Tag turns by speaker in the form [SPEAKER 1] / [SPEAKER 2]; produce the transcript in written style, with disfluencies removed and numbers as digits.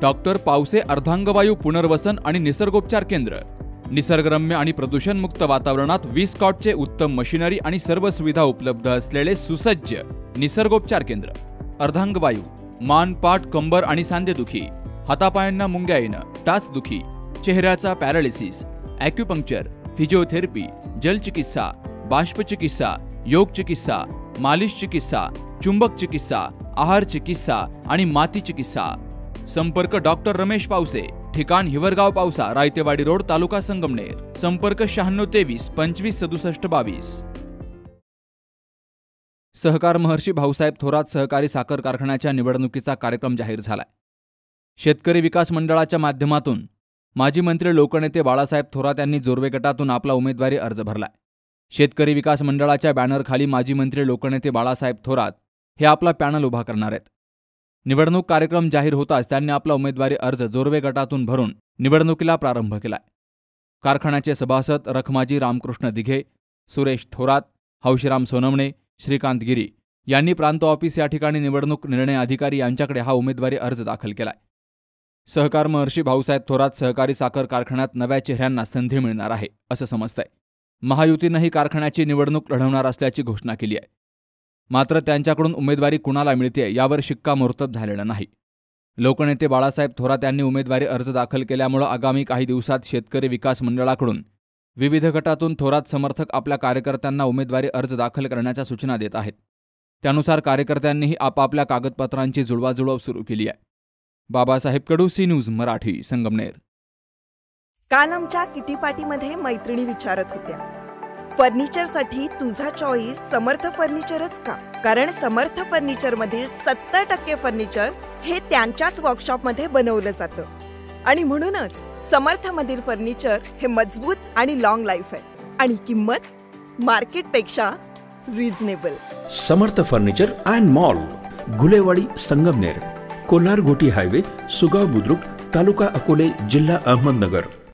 [SPEAKER 1] Doctor Pawase अर्धांगवायू पुनर्वसन आणि निसर्गोपचार केंद्र, निसर्गरम्य आणि प्रदूषणमुक्त वातावरणात 20 कॉटचे उत्तम मशिनरी आणि सर्व सुविधा उपलब्ध असलेले सुसज्ज निसर्गोपचार केंद्र। अर्धांगवायू, मान, पाठ, कंबर आणि सांधेदुखी, हातापायांना मुंग्या येणं, टाचदुखी, चेहऱ्याचा पॅरालिसिस, ॲक्युपंक्चर, फिजिओथेरपी, जलचिकित्सा, बाष्पचिकित्सा, योग चिकित्सा, मालिश चिकित्सा, चुंबक चिकित्सा, आहार चिकित्सा आणि माती चिकित्सा। संपर्क डॉक्टर रमेश पावसे, ठिकाण हिवरगाव पावसा, रायतेवाडी रोड, तालुका संगमनेर। संपर्क 9623 25 67 22। सहकार महर्षी भाऊसाहेब थोरात सहकारी साखर कारखान्याच्या निवडणुकीचा कार्यक्रम जाहीर झालाय। शेतकरी विकास मंडळाच्या माध्यमातून माजी मंत्री लोकनेते बाळासाहेब थोरात यांनी जोर्वे गटातून आपला उमेदवारी अर्ज भरलाय। शेतकरी विकास मंडळाच्या बॅनरखाली माजी मंत्री लोकनेते बाळासाहेब थोरात हे आपला पॅनल उभा करणार आहेत। निवडणूक कार्यक्रम जाहीर होताच त्यांनी आपला उमेदवारी अर्ज जोर्वे गटातून भरून निवडणुकीला प्रारंभ केलाय। कारखान्याचे सभासद रखमाजी रामकृष्ण दिघे, सुरेश थोरात, हौशीराम सोनवणे, श्रीकांत गिरी यांनी प्रांत ऑफिस या ठिकाणी निवडणूक निर्णय अधिकारी यांच्याकडे हा उमेदवारी अर्ज दाखल केलाय। सहकार महर्षी भाऊसाहेब थोरात सहकारी साखर कारखान्यात नव्या चेहऱ्यांना संधी मिळणार आहे असं समजतंय। महायुतीनंही कारखान्याची निवडणूक लढवणार असल्याची घोषणा केली आहे। मात्र त्यांच्याकडून उमेदवारी कुणाला मिळते यावर शिक्कामोर्तब झालेलं नाही। लोकनेते बाळासाहेब थोरात यांनी उमेदवारी अर्ज दाखल केल्यामुळे आगामी काही दिवसात शेतकरी विकास मंडळाकडून विविध गटातून थोरात समर्थक आपल्या कार्यकर्त्यांना उमेदवारी अर्ज दाखल करण्याच्या सूचना देत आहेत। त्यानुसार कार्यकर्त्यांनीही आपापल्या कागदपत्रांची जुळवाजुळव सुरू केली आहे। बाबासाहेब कडू, सी न्यूज मराठी, संगमनेर।
[SPEAKER 2] काल आमच्या किटी पार्टीमध्ये मैत्रिणी विचारत होत्या, फर्निचरसाठी तुझा चॉईस समर्थ फर्निचरच का? कारण समर्थ फर्निचर मधील 70% फर्निचर हे त्यांच्याच वर्कशॉपमध्ये बनवलं जातं आणि म्हणूनच समर्थ मधील फर्निचर हे मजबूत आणि लॉंग लाईफ आहे आणि किंमत मार्केटपेक्षा reasonable.
[SPEAKER 3] Samarth furniture and mall, Gulewadi, Sangamner, Kolar गोटी हायवे, सुगाव बुद्रुक, तालुका अकोले, जिल्हा अहमदनगर।